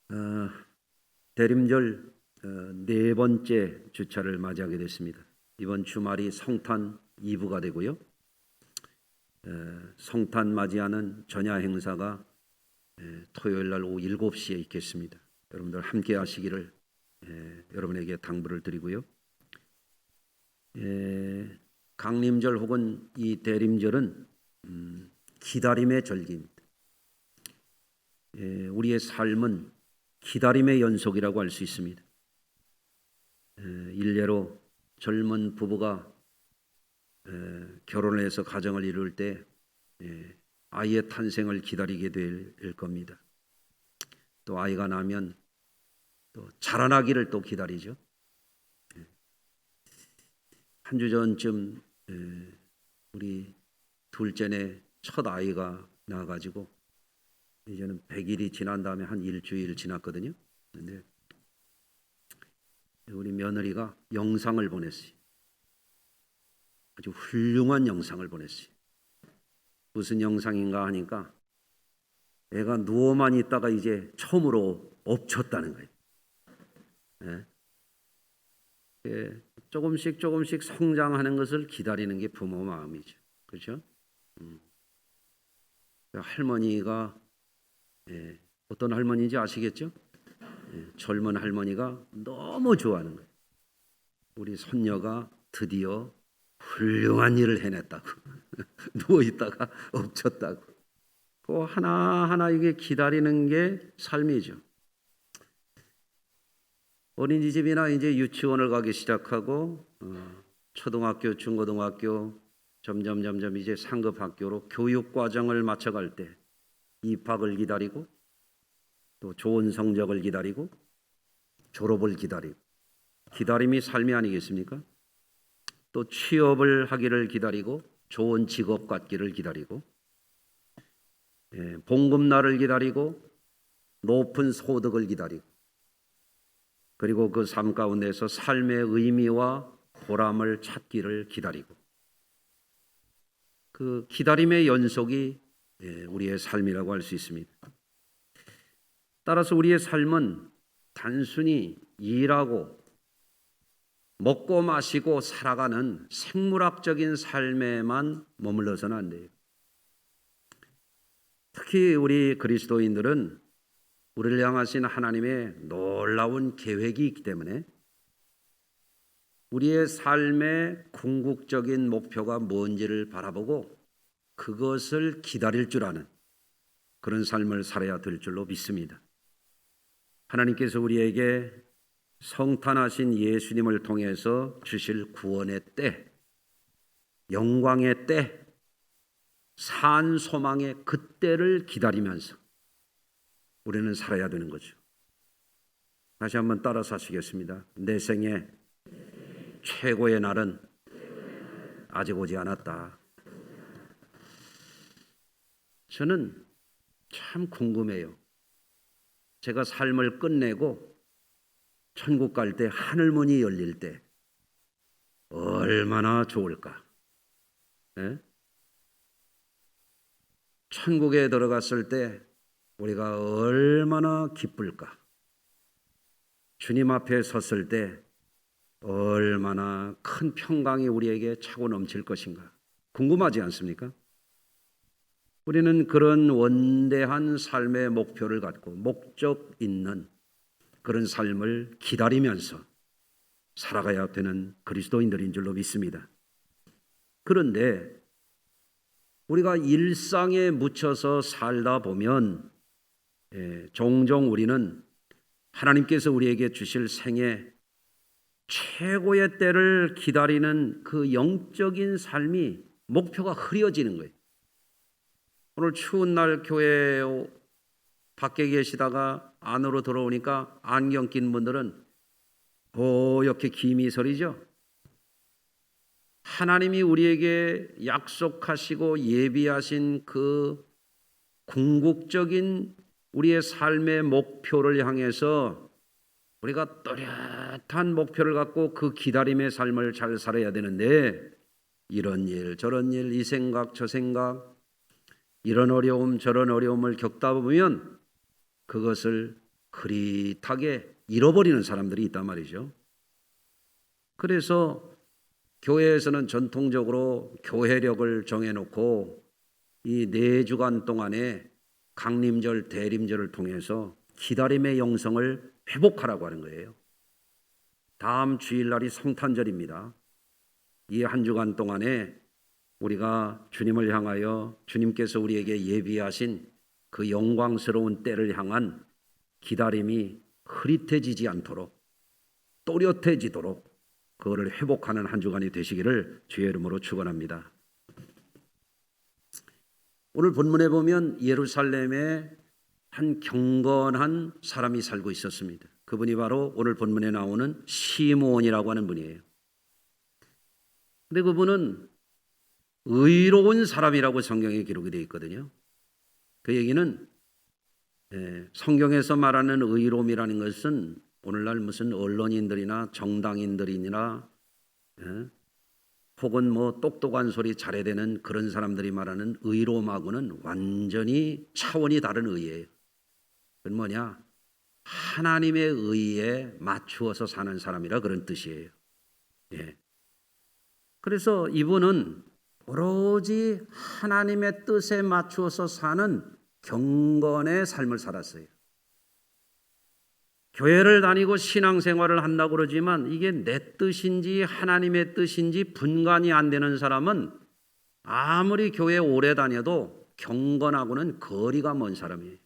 어, 대림절 네 번째 주차를 맞이하게 됐습니다. 이번 주말이 성탄 이브가 되고요. 성탄 맞이하는 전야 행사가 토요일 날 오후 7시에 있겠습니다. 여러분들 함께 하시기를 여러분에게 당부를 드리고요. 강림절 혹은 이 대림절은 기다림의 절기입니다. 우리의 삶은 기다림의 연속이라고 할 수 있습니다. 일례로 젊은 부부가 결혼을 해서 가정을 이룰 때 아이의 탄생을 기다리게 될 겁니다. 또 아이가 나면 또 자라나기를 또 기다리죠. 한 주 전쯤 우리 둘째네 첫 아이가 나와가지고 이제는 100일이 지난 다음에 한 일주일 지났거든요. 근데 우리 며느리가 영상을 보냈어요. 아주 훌륭한 영상을 보냈어요. 무슨 영상인가 하니까 애가 누워만 있다가 이제 처음으로 엎쳤다는 거예요. 조금씩 성장하는 것을 기다리는 게 부모 마음이죠. 그렇죠? 할머니가 어떤 할머니인지 아시겠죠? 젊은 할머니가 너무 좋아하는 거예요. 우리 손녀가 드디어 훌륭한 일을 해냈다고. 누워 있다가 엎쳤다고. 그 하나하나 이게 기다리는 게 삶이죠. 어린이집이나 이제 유치원을 가기 시작하고 초등학교, 중고등학교 점점 이제 상급 학교로 교육 과정을 마쳐갈 때 입학을 기다리고 또 좋은 성적을 기다리고 졸업을 기다리고 기다림이 삶이 아니겠습니까? 또 취업을 하기를 기다리고 좋은 직업 갖기를 기다리고 봉급날을 기다리고 높은 소득을 기다리고 그리고 그 삶 가운데서 삶의 의미와 보람을 찾기를 기다리고 그 기다림의 연속이 우리의 삶이라고 할 수 있습니다. 따라서 우리의 삶은 단순히 일하고 먹고 마시고 살아가는 생물학적인 삶에만 머물러서는 안 돼요. 특히 우리 그리스도인들은 우리를 향하신 하나님의 놀라운 계획이 있기 때문에 우리의 삶의 궁극적인 목표가 뭔지를 바라보고 그것을 기다릴 줄 아는 그런 삶을 살아야 될 줄로 믿습니다. 하나님께서 우리에게 성탄하신 예수님을 통해서 주실 구원의 때, 영광의 때, 산 소망의 그때를 기다리면서 우리는 살아야 되는 거죠. 다시 한번 따라서 하시겠습니다. 내 생에 최고의 날은 아직 오지 않았다. 저는 참 궁금해요. 제가 삶을 끝내고 천국 갈 때 하늘문이 열릴 때 얼마나 좋을까? 천국에 들어갔을 때 우리가 얼마나 기쁠까? 주님 앞에 섰을 때 얼마나 큰 평강이 우리에게 차고 넘칠 것인가? 궁금하지 않습니까? 우리는 그런 원대한 삶의 목표를 갖고 목적 있는 그런 삶을 기다리면서 살아가야 되는 그리스도인들인 줄로 믿습니다. 그런데 우리가 일상에 묻혀서 살다 보면 종종 우리는 하나님께서 우리에게 주실 생애 최고의 때를 기다리는 그 영적인 삶이 목표가 흐려지는 거예요. 오늘 추운 날 교회 밖에 계시다가 안으로 들어오니까 안경 낀 분들은 이렇게 김이 서리죠. 하나님이 우리에게 약속하시고 예비하신 그 궁극적인 우리의 삶의 목표를 향해서 우리가 또렷한 목표를 갖고 그 기다림의 삶을 잘 살아야 되는데 이런 일 저런 일 이 생각 저 생각 이런 어려움 저런 어려움을 겪다 보면 그것을 흐릿하게 잃어버리는 사람들이 있단 말이죠. 그래서 교회에서는 전통적으로 교회력을 정해놓고 이 4주간 동안에 강림절, 대림절을 통해서 기다림의 영성을 회복하라고 하는 거예요. 다음 주일날이 성탄절입니다. 이 한 주간 동안에 우리가 주님을 향하여 주님께서 우리에게 예비하신 그 영광스러운 때를 향한 기다림이 흐릿해지지 않도록, 또렷해지도록 그거를 회복하는 한 주간이 되시기를 주의 이름으로 축원합니다. 오늘 본문에 보면 예루살렘에 한 경건한 사람이 살고 있었습니다. 그분이 바로 오늘 본문에 나오는 시므온이라고 하는 분이에요. 근데 그분은 의로운 사람이라고 성경에 기록이 되어 있거든요. 그 얘기는 성경에서 말하는 의로움이라는 것은 오늘날 무슨 언론인들이나 정당인들이나 혹은 뭐 똑똑한 소리 잘해대는 그런 사람들이 말하는 의로움하고는 완전히 차원이 다른 의예요. 그건 뭐냐? 하나님의 의에 맞추어서 사는 사람이라 그런 뜻이에요. 예. 그래서 이분은 오로지 하나님의 뜻에 맞추어서 사는 경건의 삶을 살았어요. 교회를 다니고 신앙생활을 한다고 그러지만 이게 내 뜻인지 하나님의 뜻인지 분간이 안 되는 사람은 아무리 교회 오래 다녀도 경건하고는 거리가 먼 사람이에요.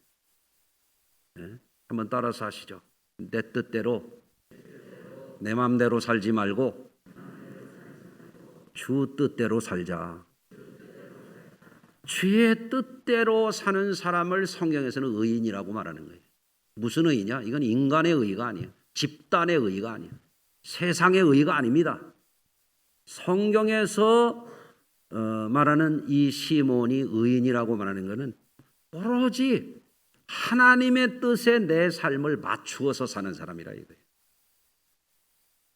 네? 한번 따라서 하시죠. 내 뜻대로 내 마음대로 살지 말고 주 뜻대로 살자. 주의 뜻대로 사는 사람을 성경에서는 의인이라고 말하는 거예요. 무슨 의냐? 이건 인간의 의가 아니에요. 집단의 의가 아니에요. 세상의 의가 아닙니다. 성경에서 말하는 이 시몬이 의인이라고 말하는 것은 오로지 하나님의 뜻에 내 삶을 맞추어서 사는 사람이라 이거예요.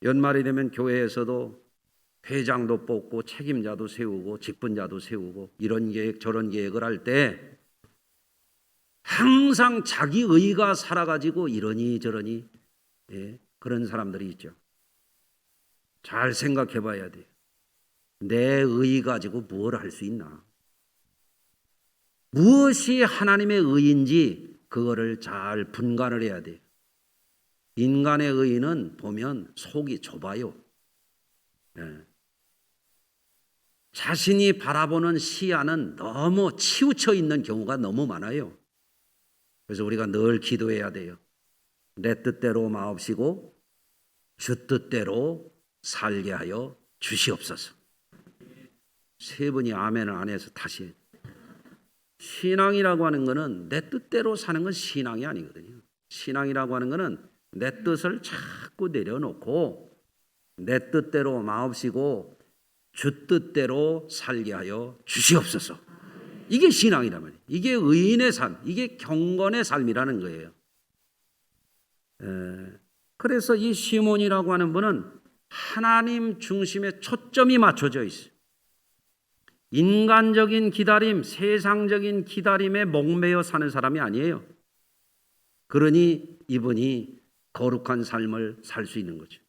연말이 되면 교회에서도 회장도 뽑고 책임자도 세우고 직분자도 세우고 이런 계획 저런 계획을 할 때 항상 자기 의가 살아가지고 이러니 저러니 그런 사람들이 있죠. 잘 생각해 봐야 돼요. 내 의 가지고 뭘 할 수 있나? 무엇이 하나님의 의인지 그거를 잘 분간을 해야 돼요. 인간의 의는 보면 속이 좁아요. 자신이 바라보는 시야는 너무 치우쳐 있는 경우가 너무 많아요. 그래서 우리가 늘 기도해야 돼요. 내 뜻대로 마옵시고 주 뜻대로 살게 하여 주시옵소서. 세 분이 아멘을 안 해서 다시. 신앙이라고 하는 것은 내 뜻대로 사는 건 신앙이 아니거든요. 신앙이라고 하는 것은 내 뜻을 자꾸 내려놓고 내 뜻대로 마옵시고 주 뜻대로 살게 하여 주시옵소서. 이게 신앙이란 말이에요. 이게 의인의 삶, 이게 경건의 삶이라는 거예요. 그래서 이 시몬이라고 하는 분은 하나님 중심에 초점이 맞춰져 있어요. 인간적인 기다림, 세상적인 기다림에 목매여 사는 사람이 아니에요. 그러니 이분이 거룩한 삶을 살 수 있는 거죠.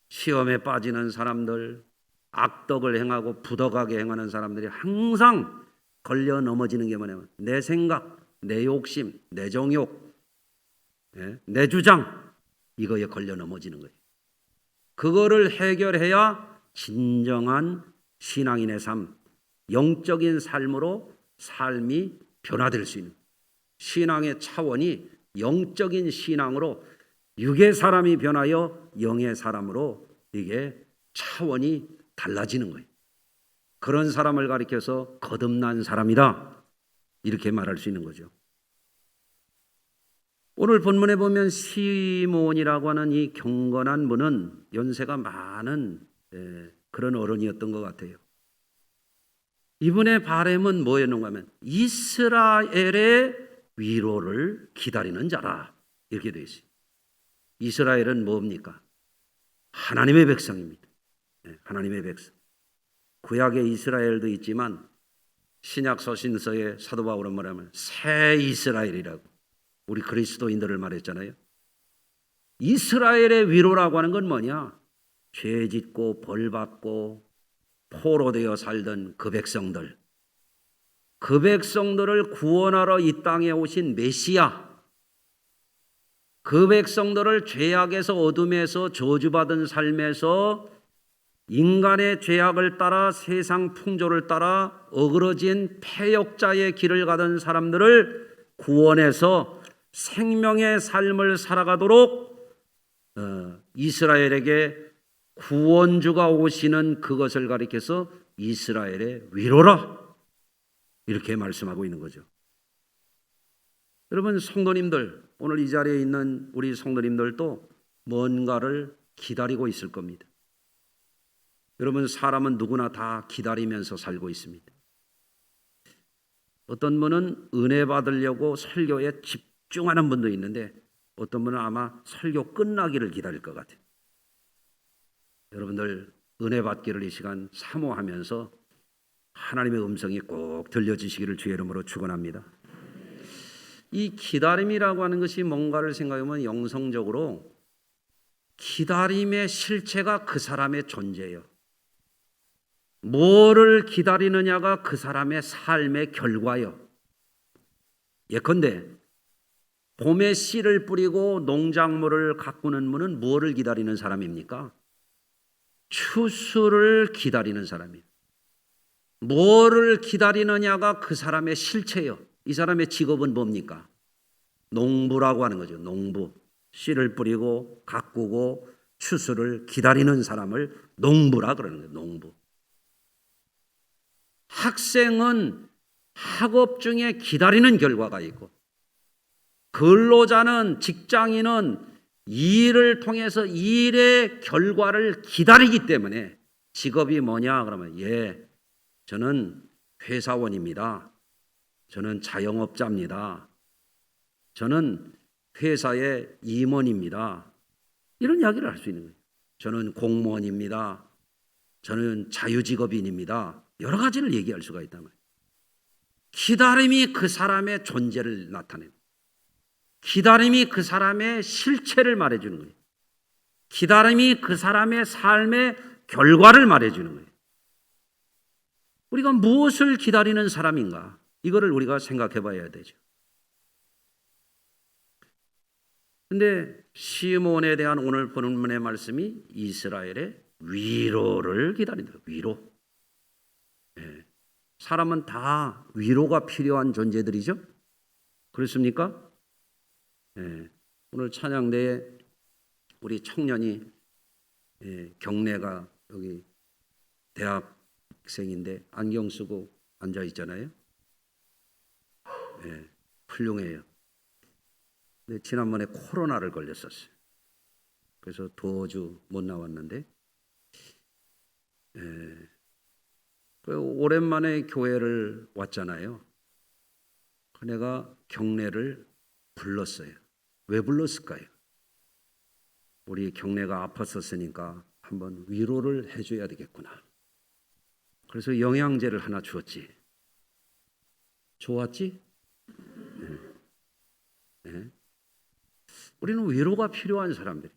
시험에 빠지는 사람들, 악덕을 행하고 부덕하게 행하는 사람들이 항상 걸려 넘어지는 게 뭐냐면 내 생각, 내 욕심, 내 정욕, 내 주장 이거에 걸려 넘어지는 거예요. 그거를 해결해야 진정한 신앙인의 삶, 영적인 삶으로 삶이 변화될 수 있는 신앙의 차원이 영적인 신앙으로 육의 사람이 변하여 영의 사람으로 이게 차원이 달라지는 거예요. 그런 사람을 가리켜서 거듭난 사람이다 이렇게 말할 수 있는 거죠. 오늘 본문에 보면 시몬이라고 하는 이 경건한 분은 연세가 많은 그런 어른이었던 것 같아요. 이분의 바람은 뭐였는가 하면 이스라엘의 위로를 기다리는 자라 이렇게 되어 있어요. 이스라엘은 뭡니까? 하나님의 백성입니다. 하나님의 백성. 구약의 이스라엘도 있지만 신약 서신서의 사도 바울은 뭐라면 새 이스라엘이라고 우리 그리스도인들을 말했잖아요. 이스라엘의 위로라고 하는 건 뭐냐? 죄 짓고 벌 받고 포로되어 살던 그 백성들, 그 백성들을 구원하러 이 땅에 오신 메시아, 그 백성들을 죄악에서 어둠에서 저주받은 삶에서 인간의 죄악을 따라 세상 풍조를 따라 어그러진 패역자의 길을 가던 사람들을 구원해서 생명의 삶을 살아가도록 이스라엘에게 구원주가 오시는 그것을 가리켜서 이스라엘의 위로라, 이렇게 말씀하고 있는 거죠. 여러분 성도님들, 오늘 이 자리에 있는 우리 성도님들도 뭔가를 기다리고 있을 겁니다. 여러분 사람은 누구나 다 기다리면서 살고 있습니다. 어떤 분은 은혜 받으려고 설교에 집중하는 분도 있는데 어떤 분은 아마 설교 끝나기를 기다릴 것 같아요. 여러분들 은혜 받기를 이 시간 사모하면서 하나님의 음성이 꼭 들려지시기를 주의 이름으로 축원합니다. 이 기다림이라고 하는 것이 뭔가를 생각하면 영성적으로 기다림의 실체가 그 사람의 존재예요. 뭐를 기다리느냐가 그 사람의 삶의 결과예요. 예컨대 봄에 씨를 뿌리고 농작물을 가꾸는 분은 뭐를 기다리는 사람입니까? 추수를 기다리는 사람이에요. 뭐를 기다리느냐가 그 사람의 실체예요. 이 사람의 직업은 뭡니까? 농부라고 하는 거죠. 농부. 씨를 뿌리고 가꾸고 추수를 기다리는 사람을 농부라 그러는 거예요. 농부. 학생은 학업 중에 기다리는 결과가 있고, 근로자는, 직장인은 일을 통해서 일의 결과를 기다리기 때문에 직업이 뭐냐 그러면 저는 회사원입니다. 저는 자영업자입니다. 저는 회사의 임원입니다. 이런 이야기를 할 수 있는 거예요. 저는 공무원입니다. 저는 자유직업인입니다. 여러 가지를 얘기할 수가 있단 말이에요. 기다림이 그 사람의 존재를 나타내는, 기다림이 그 사람의 실체를 말해주는 거예요. 기다림이 그 사람의 삶의 결과를 말해주는 거예요. 우리가 무엇을 기다리는 사람인가? 이거를 우리가 생각해 봐야 되죠. 근데 시몬에 대한 오늘 본문의 말씀이 이스라엘의 위로를 기다린다. 위로. 사람은 다 위로가 필요한 존재들이죠. 그렇습니까? 오늘 찬양대에 우리 청년이 경례가 여기 대학생인데 안경 쓰고 앉아 있잖아요. 훌륭해요. 근데 지난번에 코로나를 걸렸었어요. 그래서 2주 못 나왔는데 오랜만에 교회를 왔잖아요. 내가 경례를 불렀어요. 왜 불렀을까요? 우리 경례가 아팠었으니까 한번 위로를 해줘야 되겠구나. 그래서 영양제를 하나 주었지. 좋았지? 네. 우리는 위로가 필요한 사람들이.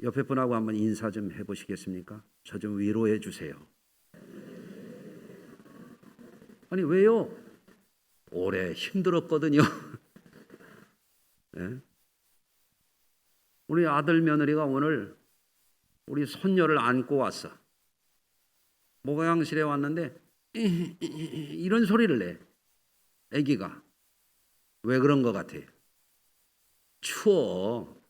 옆에 분하고 한번 인사 좀 해보시겠습니까? 저 좀 위로해 주세요. 아니 왜요? 오래 힘들었거든요. 네? 우리 아들 며느리가 오늘 우리 손녀를 안고 왔어. 목욕실에 왔는데 이런 소리를 내. 아기가. 왜 그런 것 같아요? 추워.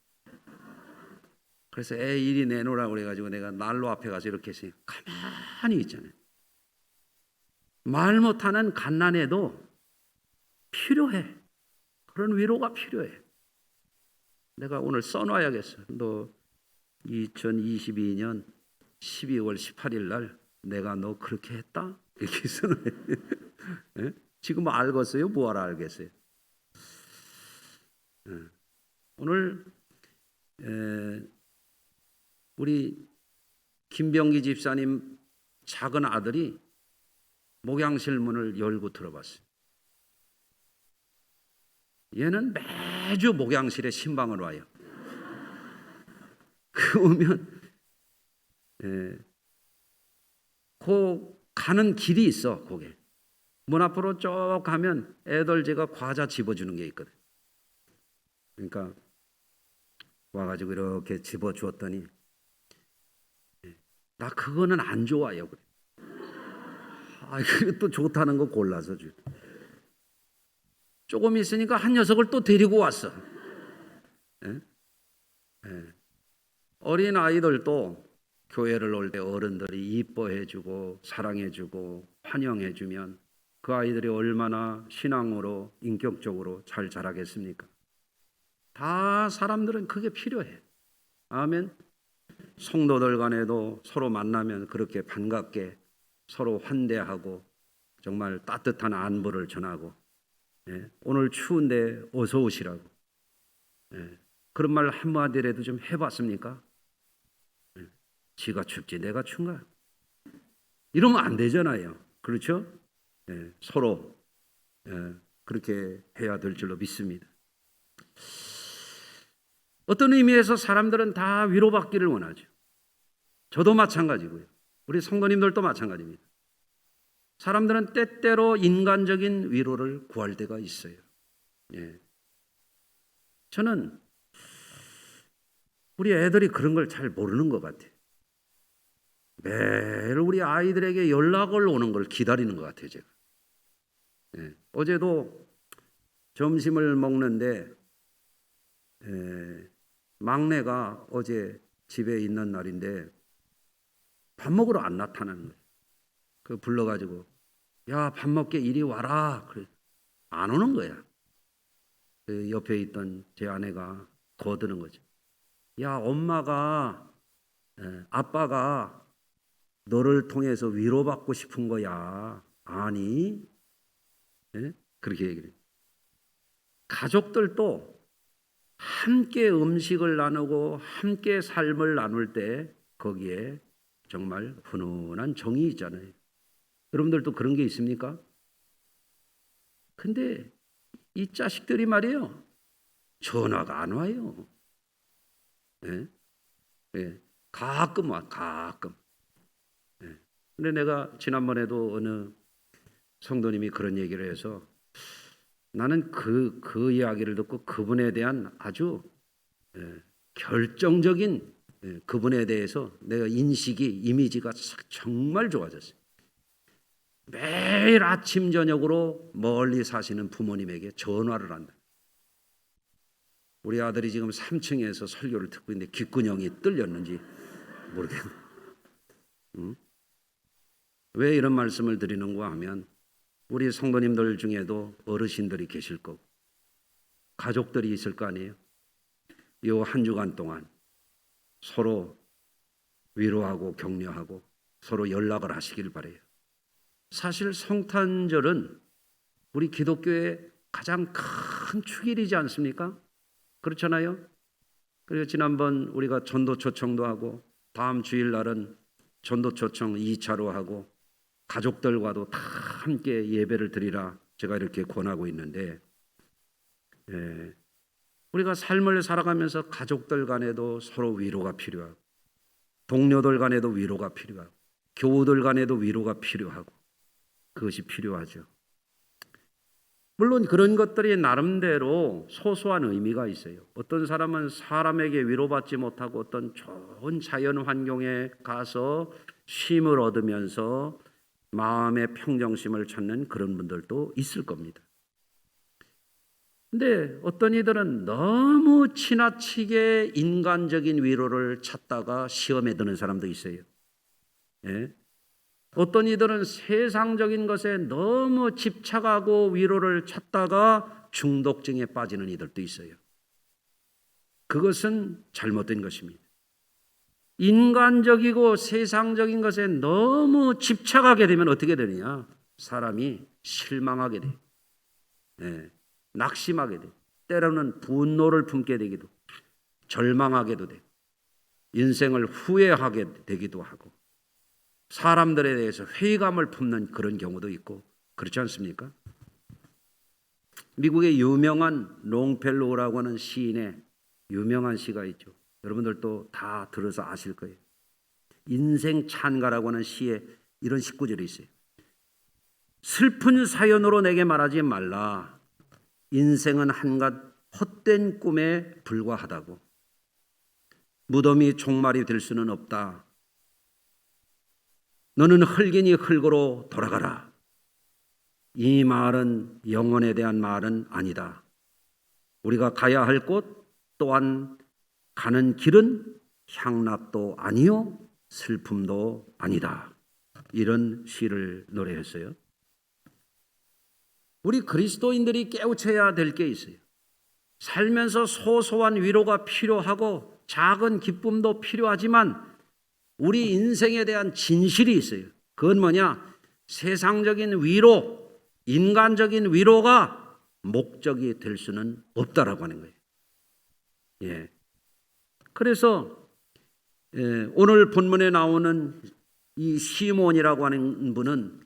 그래서 애 이리 내놓으라고 그래가지고 내가 난로 앞에 가서 이렇게 했어요. 가만히 있잖아요. 말 못하는 갓난애도 필요해. 그런 위로가 필요해. 내가 오늘 써놔야겠어. 너 2022년 12월 18일 날 내가 너 그렇게 했다? 이렇게 써놔요. 지금 알겠어요? 뭐하러 알겠어요? 오늘 우리 김병기 집사님 작은 아들이 목양실 문을 열고 들어봤어요. 얘는 매주 목양실에 신방을 와요. 그 오면 그 가는 길이 있어. 거기 문 앞으로 쭉 가면 애들 제가 과자 집어주는 게 있거든. 그러니까 와가지고 이렇게 집어주었더니 나 그거는 안 좋아요. 그래. 또 좋다는 거 골라서 주. 조금 있으니까 한 녀석을 또 데리고 왔어. 예? 예. 어린 아이들도 교회를 올 때 어른들이 이뻐해주고 사랑해주고 환영해주면 그 아이들이 얼마나 신앙으로 인격적으로 잘 자라겠습니까? 다 사람들은 그게 필요해. 아멘. 성도들 간에도 서로 만나면 그렇게 반갑게 서로 환대하고 정말 따뜻한 안부를 전하고, 오늘 추운데 어서 오시라고, 그런 말 한마디라도 좀 해봤습니까? 지가 춥지 내가 춘가? 이러면 안 되잖아요. 그렇죠? 서로 그렇게 해야 될 줄로 믿습니다. 어떤 의미에서 사람들은 다 위로받기를 원하죠. 저도 마찬가지고요. 우리 성도님들도 마찬가지입니다. 사람들은 때때로 인간적인 위로를 구할 때가 있어요. 저는 우리 애들이 그런 걸 잘 모르는 것 같아요. 매일 우리 아이들에게 연락을 오는 걸 기다리는 것 같아요. 제가 어제도 점심을 먹는데 막내가 어제 집에 있는 날인데 밥 먹으러 안 나타나는 거예요. 그 불러가지고 야, 밥 먹게 이리 와라. 그래. 안 오는 거야. 그 옆에 있던 제 아내가 거드는 거죠. 야, 엄마가 아빠가 너를 통해서 위로받고 싶은 거야. 아니? 그렇게 얘기를 해요. 가족들도 함께 음식을 나누고 함께 삶을 나눌 때 거기에 정말 훈훈한 정이 있잖아요. 여러분들도 그런 게 있습니까? 근데 이 자식들이 말이에요. 전화가 안 와요. 가끔 와, 가끔. 근데 내가 지난번에도 어느 성도님이 그런 얘기를 해서 나는 그 이야기를 듣고 그분에 대한 아주 결정적인 그분에 대해서 내가 인식이 이미지가 정말 좋아졌어요. 매일 아침 저녁으로 멀리 사시는 부모님에게 전화를 한다. 우리 아들이 지금 3층에서 설교를 듣고 있는데 귓근형이 뚫렸는지 모르겠네. 왜 이런 말씀을 드리는가 하면 우리 성도님들 중에도 어르신들이 계실 거고 가족들이 있을 거 아니에요. 이 한 주간 동안 서로 위로하고 격려하고 서로 연락을 하시길 바라요. 사실 성탄절은 우리 기독교의 가장 큰 축일이지 않습니까? 그렇잖아요. 그리고 지난번 우리가 전도 초청도 하고 다음 주일날은 전도 초청 2차로 하고 가족들과도 다 함께 예배를 드리라 제가 이렇게 권하고 있는데, 우리가 삶을 살아가면서 가족들 간에도 서로 위로가 필요하고 동료들 간에도 위로가 필요하고 교우들 간에도 위로가 필요하고 그것이 필요하죠. 물론 그런 것들이 나름대로 소소한 의미가 있어요. 어떤 사람은 사람에게 위로받지 못하고 어떤 좋은 자연 환경에 가서 쉼을 얻으면서 마음의 평정심을 찾는 그런 분들도 있을 겁니다. 근데 어떤 이들은 너무 지나치게 인간적인 위로를 찾다가 시험에 드는 사람도 있어요. 어떤 이들은 세상적인 것에 너무 집착하고 위로를 찾다가 중독증에 빠지는 이들도 있어요. 그것은 잘못된 것입니다. 인간적이고 세상적인 것에 너무 집착하게 되면 어떻게 되느냐? 사람이 실망하게 돼요. 낙심하게 돼요. 때로는 분노를 품게 되기도, 절망하게도 돼요. 인생을 후회하게 되기도 하고 사람들에 대해서 회의감을 품는 그런 경우도 있고 그렇지 않습니까? 미국의 유명한 롱펠로우라고 하는 시인의 유명한 시가 있죠. 여러분들도 다 들어서 아실 거예요. 인생 찬가라고 하는 시에 이런 19절이 있어요. 슬픈 사연으로 내게 말하지 말라. 인생은 한갓 헛된 꿈에 불과하다고. 무덤이 종말이 될 수는 없다. 너는 흙이니 흙으로 돌아가라. 이 말은 영혼에 대한 말은 아니다. 우리가 가야 할 곳 또한 가는 길은 향락도 아니요 슬픔도 아니다. 이런 시를 노래했어요. 우리 그리스도인들이 깨우쳐야 될 게 있어요. 살면서 소소한 위로가 필요하고 작은 기쁨도 필요하지만 우리 인생에 대한 진실이 있어요. 그건 뭐냐? 세상적인 위로, 인간적인 위로가 목적이 될 수는 없다라고 하는 거예요. 예. 그래서 오늘 본문에 나오는 이 시몬이라고 하는 분은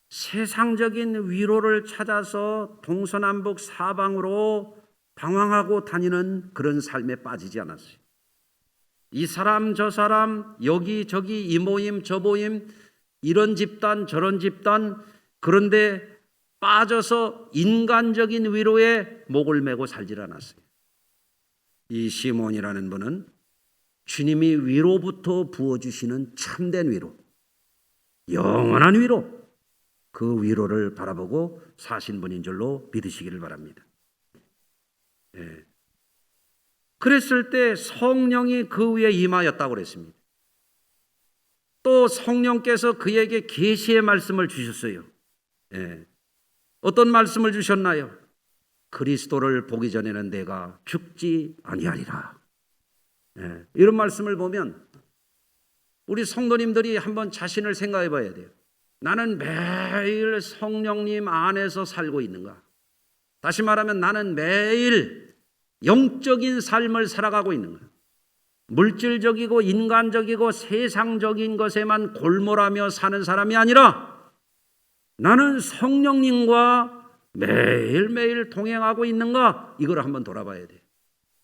세상적인 위로를 찾아서 동서남북 사방으로 방황하고 다니는 그런 삶에 빠지지 않았어요. 이 사람 저 사람 여기저기 이 모임 저 모임 이런 집단 저런 집단 그런데 빠져서 인간적인 위로에 목을 메고 살질 않았어요. 이 시몬이라는 분은 주님이 위로부터 부어주시는 참된 위로, 영원한 위로, 그 위로를 바라보고 사신 분인 줄로 믿으시기를 바랍니다. 예. 그랬을 때 성령이 그 위에 임하였다고 그랬습니다. 또 성령께서 그에게 계시의 말씀을 주셨어요. 예. 어떤 말씀을 주셨나요? 그리스도를 보기 전에는 내가 죽지 아니하리라. 예. 이런 말씀을 보면 우리 성도님들이 한번 자신을 생각해 봐야 돼요. 나는 매일 성령님 안에서 살고 있는가? 다시 말하면 나는 매일 영적인 삶을 살아가고 있는가? 물질적이고 인간적이고 세상적인 것에만 골몰하며 사는 사람이 아니라 나는 성령님과 매일매일 동행하고 있는가? 이걸 한번 돌아봐야 돼요.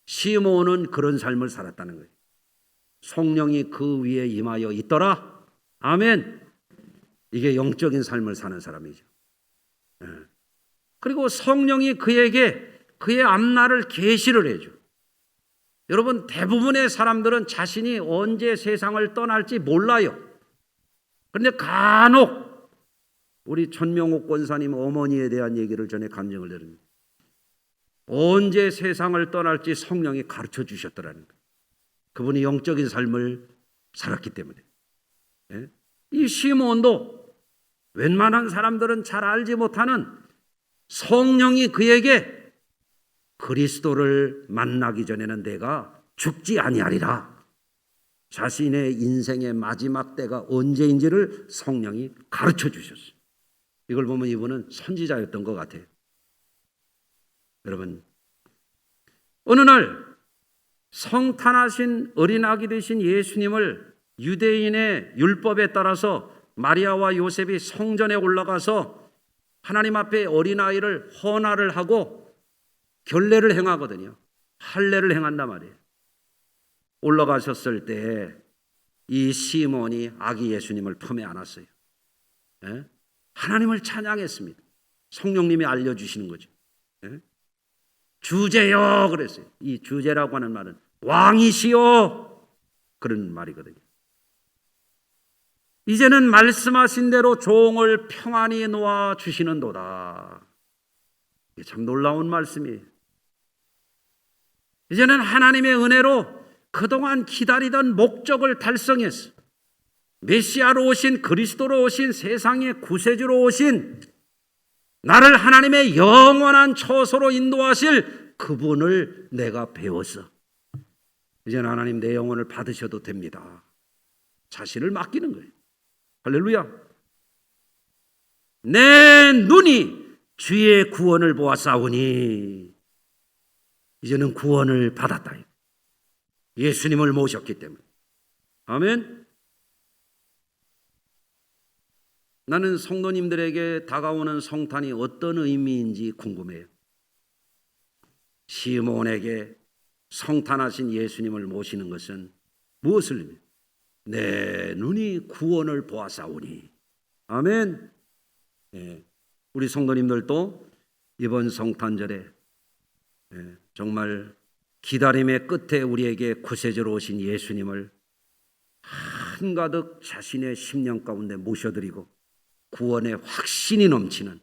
시몬은 그런 삶을 살았다는 거예요. 성령이 그 위에 임하여 있더라. 아멘. 이게 영적인 삶을 사는 사람이죠. 그리고 성령이 그에게 그의 앞날을 계시를 해줘. 여러분 대부분의 사람들은 자신이 언제 세상을 떠날지 몰라요. 그런데 간혹 우리 전명옥 권사님 어머니에 대한 얘기를 전에 감정을 들으면 언제 세상을 떠날지 성령이 가르쳐 주셨더라는 거예요. 그분이 영적인 삶을 살았기 때문에. 이 시몬도 웬만한 사람들은 잘 알지 못하는 성령이 그에게 그리스도를 만나기 전에는 내가 죽지 아니하리라. 자신의 인생의 마지막 때가 언제인지를 성령이 가르쳐 주셨어요. 이걸 보면 이분은 선지자였던 것 같아요. 여러분, 어느 날 성탄하신 어린아기 되신 예수님을 유대인의 율법에 따라서 마리아와 요셉이 성전에 올라가서 하나님 앞에 어린아이를 헌화를 하고 결례를 행하거든요. 할례를 행한단 말이에요. 올라가셨을 때 이 시몬이 아기 예수님을 품에 안았어요. 하나님을 찬양했습니다. 성령님이 알려주시는 거죠. 주제여 그랬어요. 이 주제라고 하는 말은 왕이시여 그런 말이거든요. 이제는 말씀하신 대로 종을 평안히 놓아 주시는도다. 이게 참 놀라운 말씀이에요. 이제는 하나님의 은혜로 그동안 기다리던 목적을 달성했어. 메시아로 오신 그리스도로 오신 세상의 구세주로 오신 나를 하나님의 영원한 처소로 인도하실 그분을 내가 배웠어. 이제는 하나님 내 영혼을 받으셔도 됩니다. 자신을 맡기는 거예요. 할렐루야. 내 눈이 주의 구원을 보았사오니 이제는 구원을 받았다. 예수님을 모셨기 때문에. 아멘. 나는 성도님들에게 다가오는 성탄이 어떤 의미인지 궁금해요. 시몬에게 성탄하신 예수님을 모시는 것은 무엇을 의미해요? 내 눈이 구원을 보았사오니. 아멘. 예, 우리 성도님들도 이번 성탄절에 정말 기다림의 끝에 우리에게 구세주로 오신 예수님을 한가득 자신의 심령 가운데 모셔드리고 구원의 확신이 넘치는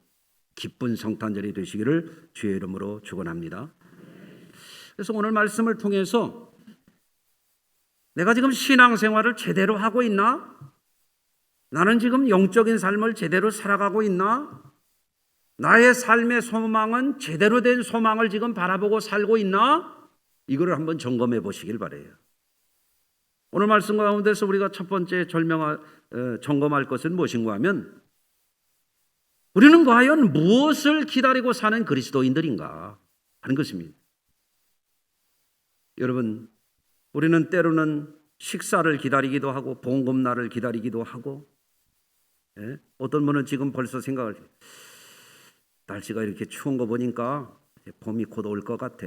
기쁜 성탄절이 되시기를 주의 이름으로 축원합니다. 그래서 오늘 말씀을 통해서 내가 지금 신앙생활을 제대로 하고 있나? 나는 지금 영적인 삶을 제대로 살아가고 있나? 나의 삶의 소망은 제대로 된 소망을 지금 바라보고 살고 있나? 이거를 한번 점검해 보시길 바라요. 오늘 말씀 가운데서 우리가 첫 번째 점검할 것은 무엇인가 하면 우리는 과연 무엇을 기다리고 사는 그리스도인들인가 하는 것입니다. 여러분, 우리는 때로는 식사를 기다리기도 하고 봉급날을 기다리기도 하고, 어떤 분은 지금 벌써 생각을 해요. 날씨가 이렇게 추운 거 보니까 봄이 곧 올 것 같아.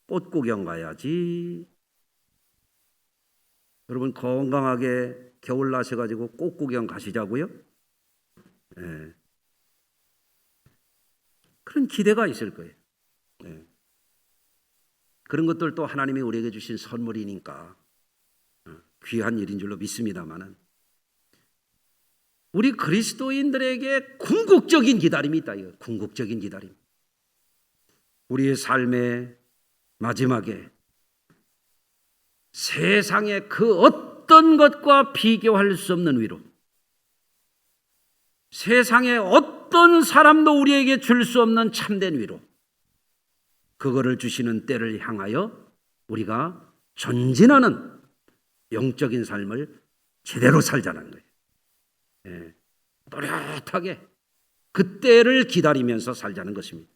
꽃 구경 가야지. 여러분 건강하게 겨울 나셔가지고 꽃 구경 가시자고요? 그런 기대가 있을 거예요. 그런 것들도 하나님이 우리에게 주신 선물이니까 귀한 일인 줄로 믿습니다만은 우리 그리스도인들에게 궁극적인 기다림이 있다. 이거 궁극적인 기다림. 우리의 삶의 마지막에 세상의 그 어떤 것과 비교할 수 없는 위로, 세상의 어떤 사람도 우리에게 줄 수 없는 참된 위로, 그거를 주시는 때를 향하여 우리가 전진하는 영적인 삶을 제대로 살자는 거예요. 또렷하게 그 때를 기다리면서 살자는 것입니다.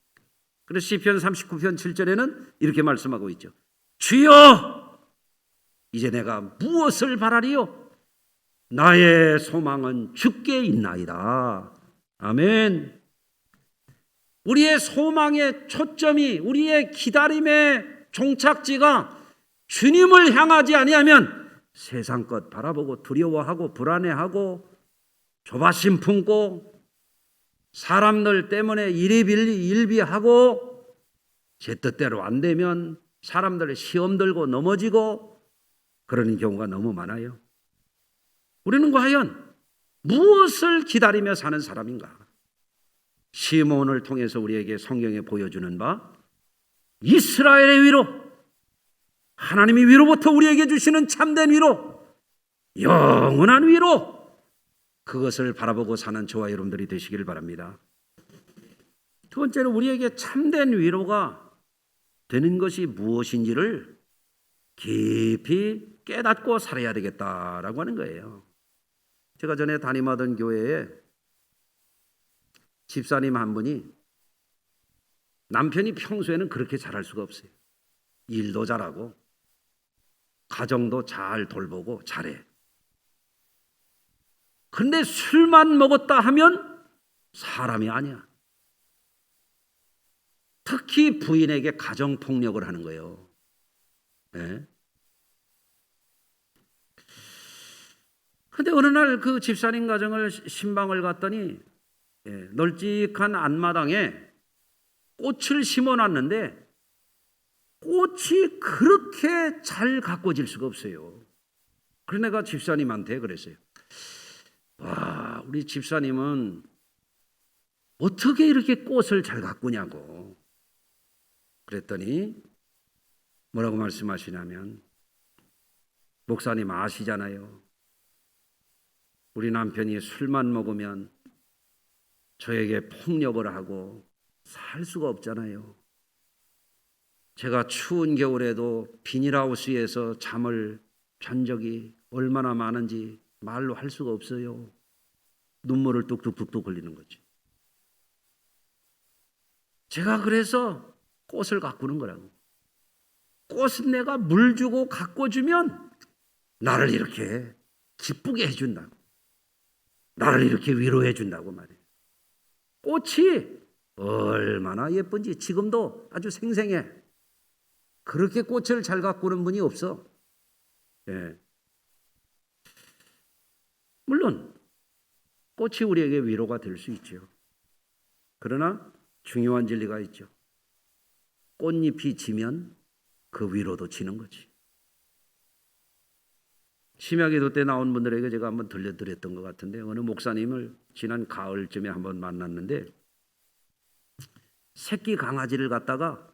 그래서 시편 39편 7절에는 이렇게 말씀하고 있죠. 주여, 이제 내가 무엇을 바라리요? 나의 소망은 주께 있나이다. 아멘. 우리의 소망의 초점이, 우리의 기다림의 종착지가 주님을 향하지 아니하면 세상 것 바라보고 두려워하고 불안해하고 조바심 품고 사람들 때문에 일비하고 제 뜻대로 안 되면 사람들 시험 들고 넘어지고 그러는 경우가 너무 많아요. 우리는 과연 무엇을 기다리며 사는 사람인가? 시몬을 통해서 우리에게 성경에 보여주는 바 이스라엘의 위로, 하나님이 위로부터 우리에게 주시는 참된 위로, 영원한 위로, 그것을 바라보고 사는 저와 여러분들이 되시길 바랍니다. 두 번째로 우리에게 참된 위로가 되는 것이 무엇인지를 깊이 깨닫고 살아야 되겠다라고 하는 거예요. 제가 전에 담임하던 교회에 집사님 한 분이 남편이 평소에는 그렇게 잘할 수가 없어요. 일도 잘하고 가정도 잘 돌보고 잘해. 근데 술만 먹었다 하면 사람이 아니야. 특히 부인에게 가정폭력을 하는 거예요. 근데 어느 날 그 집사님 가정을 신방을 갔더니 널찍한 앞마당에 꽃을 심어놨는데 꽃이 그렇게 잘 가꿔질 수가 없어요. 그래서 내가 집사님한테 그랬어요. 와, 우리 집사님은 어떻게 이렇게 꽃을 잘 가꾸냐고. 그랬더니 뭐라고 말씀하시냐면, 목사님 아시잖아요. 우리 남편이 술만 먹으면 저에게 폭력을 하고 살 수가 없잖아요. 제가 추운 겨울에도 비닐하우스에서 잠을 잔 적이 얼마나 많은지 말로 할 수가 없어요. 눈물을 뚝뚝뚝뚝 흘리는 거지. 제가 그래서 꽃을 가꾸는 거라고. 꽃은 내가 물 주고 가꿔주면 나를 이렇게 기쁘게 해준다고. 나를 이렇게 위로해 준다고 말해요. 꽃이 얼마나 예쁜지 지금도 아주 생생해. 그렇게 꽃을 잘 가꾸는 분이 없어. 예. 물론 꽃이 우리에게 위로가 될 수 있죠. 그러나 중요한 진리가 있죠. 꽃잎이 지면 그 위로도 지는 거지. 심야기도 때 나온 분들에게 제가 한번 들려드렸던 것 같은데, 어느 목사님을 지난 가을쯤에 한번 만났는데 새끼 강아지를 갖다가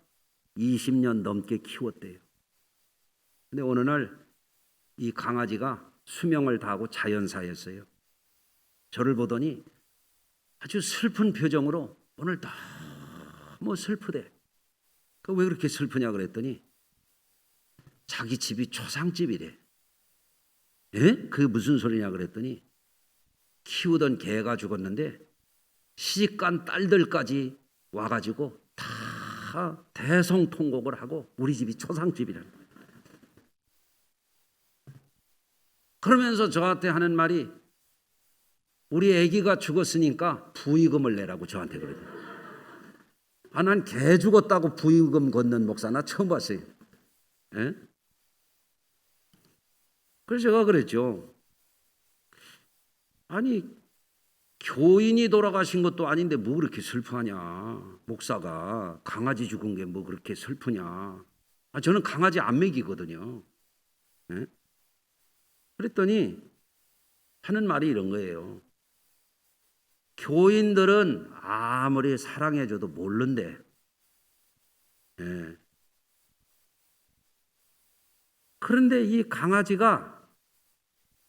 20년 넘게 키웠대요. 근데 어느 날 이 강아지가 수명을 다하고 자연사했어요. 저를 보더니 아주 슬픈 표정으로 오늘 너무 슬프대. 왜 그렇게 슬프냐 그랬더니 자기 집이 초상집이래. 예? 그게 무슨 소리냐 그랬더니 키우던 개가 죽었는데 시집간 딸들까지 와가지고 다 대성통곡을 하고 우리 집이 초상집이라는 거예요. 그러면서 저한테 하는 말이 우리 아기가 죽었으니까 부의금을 내라고 저한테 그러더라고요. 난 개 죽었다고 부의금 걷는 목사 나 처음 봤어요. 예? 그래서 제가 그랬죠. 아니 교인이 돌아가신 것도 아닌데 뭐 그렇게 슬퍼하냐. 목사가 강아지 죽은 게 뭐 그렇게 슬프냐. 저는 강아지 안 먹이거든요. 예? 그랬더니 하는 말이 이런 거예요. 교인들은 아무리 사랑해줘도 모른대. 예. 그런데 이 강아지가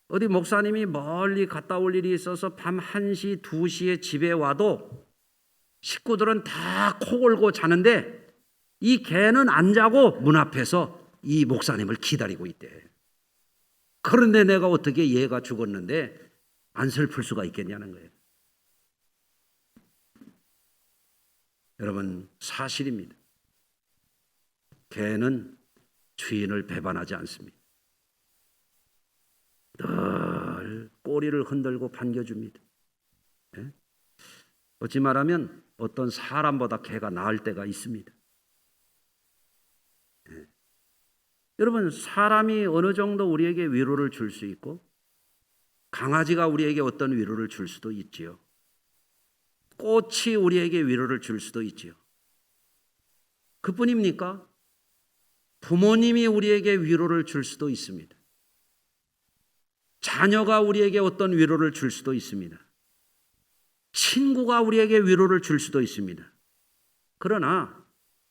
어디 목사님이 멀리 갔다 올 일이 있어서 밤 1시, 2시에 집에 와도 식구들은 다 코 골고 자는데 이 개는 안 자고 문 앞에서 이 목사님을 기다리고 있대. 그런데 내가 어떻게 얘가 죽었는데 안 슬플 수가 있겠냐는 거예요. 여러분, 사실입니다. 개는 주인을 배반하지 않습니다. 늘 꼬리를 흔들고 반겨줍니다. 네? 어찌 말하면 어떤 사람보다 개가 나을 때가 있습니다. 네. 여러분, 사람이 어느 정도 우리에게 위로를 줄 수 있고 강아지가 우리에게 어떤 위로를 줄 수도 있지요. 꽃이 우리에게 위로를 줄 수도 있지요. 그뿐입니까? 부모님이 우리에게 위로를 줄 수도 있습니다. 자녀가 우리에게 어떤 위로를 줄 수도 있습니다. 친구가 우리에게 위로를 줄 수도 있습니다. 그러나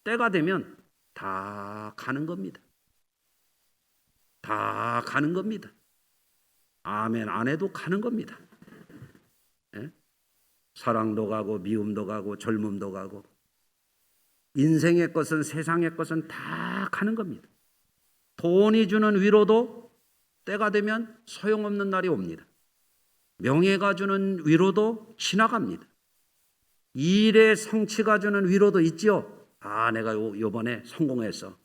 때가 되면 다 가는 겁니다. 다 가는 겁니다. 아멘 안 해도 가는 겁니다. 예? 사랑도 가고 미움도 가고 젊음도 가고 인생의 것은 세상의 것은 다 가는 겁니다. 돈이 주는 위로도 때가 되면 소용없는 날이 옵니다. 명예가 주는 위로도 지나갑니다. 일의 성취가 주는 위로도 있지요. 내가 이번에 성공했어.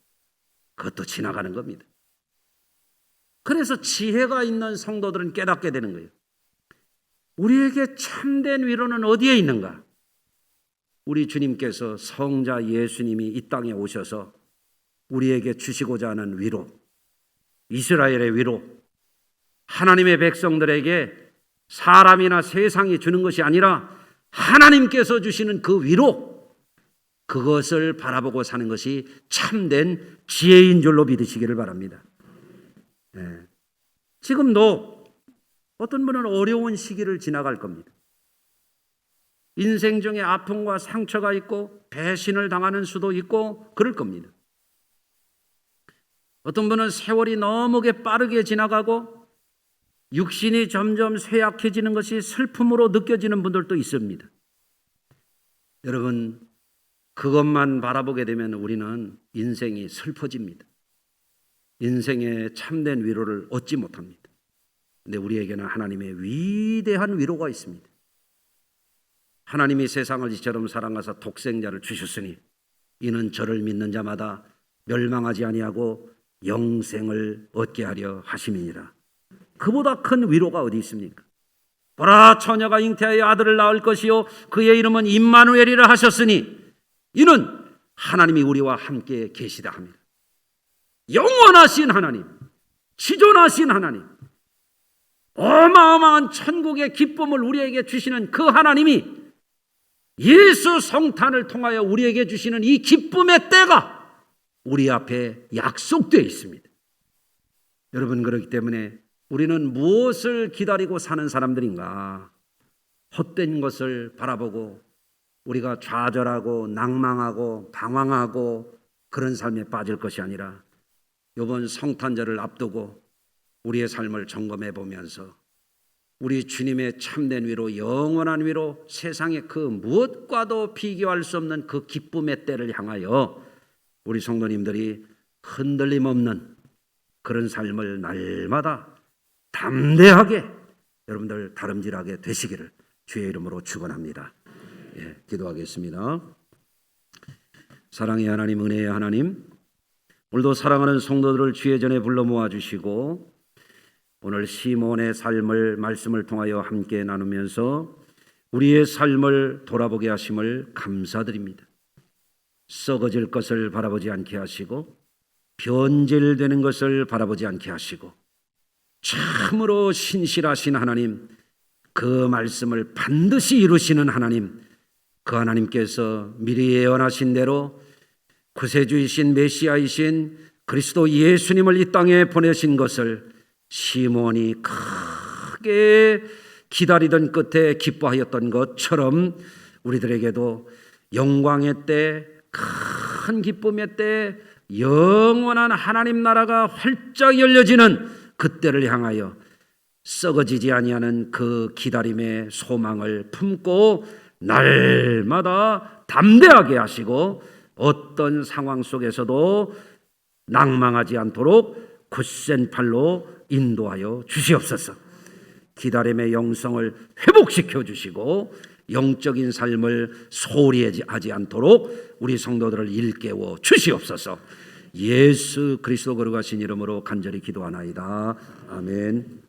그것도 지나가는 겁니다. 그래서 지혜가 있는 성도들은 깨닫게 되는 거예요. 우리에게 참된 위로는 어디에 있는가? 우리 주님께서 성자 예수님이 이 땅에 오셔서 우리에게 주시고자 하는 위로, 이스라엘의 위로, 하나님의 백성들에게 사람이나 세상이 주는 것이 아니라 하나님께서 주시는 그 위로, 그것을 바라보고 사는 것이 참된 지혜인 줄로 믿으시기를 바랍니다. 네. 지금도 어떤 분은 어려운 시기를 지나갈 겁니다. 인생 중에 아픔과 상처가 있고 배신을 당하는 수도 있고 그럴 겁니다. 어떤 분은 세월이 너무게 빠르게 지나가고 육신이 점점 쇠약해지는 것이 슬픔으로 느껴지는 분들도 있습니다. 여러분, 그것만 바라보게 되면 우리는 인생이 슬퍼집니다. 인생의 참된 위로를 얻지 못합니다. 그런데 우리에게는 하나님의 위대한 위로가 있습니다. 하나님이 세상을 이처럼 사랑하사 독생자를 주셨으니 이는 저를 믿는 자마다 멸망하지 아니하고 영생을 얻게 하려 하심이니라. 그보다 큰 위로가 어디 있습니까? 보라, 처녀가 잉태하여 아들을 낳을 것이요 그의 이름은 임마누엘이라 하셨으니 이는 하나님이 우리와 함께 계시다 합니다. 영원하신 하나님, 지존하신 하나님, 어마어마한 천국의 기쁨을 우리에게 주시는 그 하나님이 예수 성탄을 통하여 우리에게 주시는 이 기쁨의 때가 우리 앞에 약속되어 있습니다. 여러분, 그렇기 때문에 우리는 무엇을 기다리고 사는 사람들인가? 헛된 것을 바라보고 우리가 좌절하고 낭망하고 방황하고 그런 삶에 빠질 것이 아니라 이번 성탄절을 앞두고 우리의 삶을 점검해 보면서 우리 주님의 참된 위로, 영원한 위로, 세상의 그 무엇과도 비교할 수 없는 그 기쁨의 때를 향하여 우리 성도님들이 흔들림 없는 그런 삶을 날마다 담대하게 여러분들 다름질하게 되시기를 주의 이름으로 축원합니다. 기도하겠습니다. 사랑의 하나님, 은혜의 하나님, 오늘도 사랑하는 성도들을 주의 전에 불러 모아주시고 오늘 시몬의 삶을 말씀을 통하여 함께 나누면서 우리의 삶을 돌아보게 하심을 감사드립니다. 썩어질 것을 바라보지 않게 하시고 변질되는 것을 바라보지 않게 하시고 참으로 신실하신 하나님, 그 말씀을 반드시 이루시는 하나님, 그 하나님께서 미리 예언하신 대로 구세주이신 메시아이신 그리스도 예수님을 이 땅에 보내신 것을 시몬이 크게 기다리던 끝에 기뻐하였던 것처럼 우리들에게도 영광의 때, 큰 기쁨의 때, 영원한 하나님 나라가 활짝 열려지는 그때를 향하여 썩어지지 아니하는 그 기다림의 소망을 품고 날마다 담대하게 하시고 어떤 상황 속에서도 낭망하지 않도록 굳센 팔로 인도하여 주시옵소서. 기다림의 영성을 회복시켜 주시고 영적인 삶을 소홀히 하지 않도록 우리 성도들을 일깨워 주시옵소서. 예수 그리스도 거룩하신 이름으로 간절히 기도하나이다. 아멘.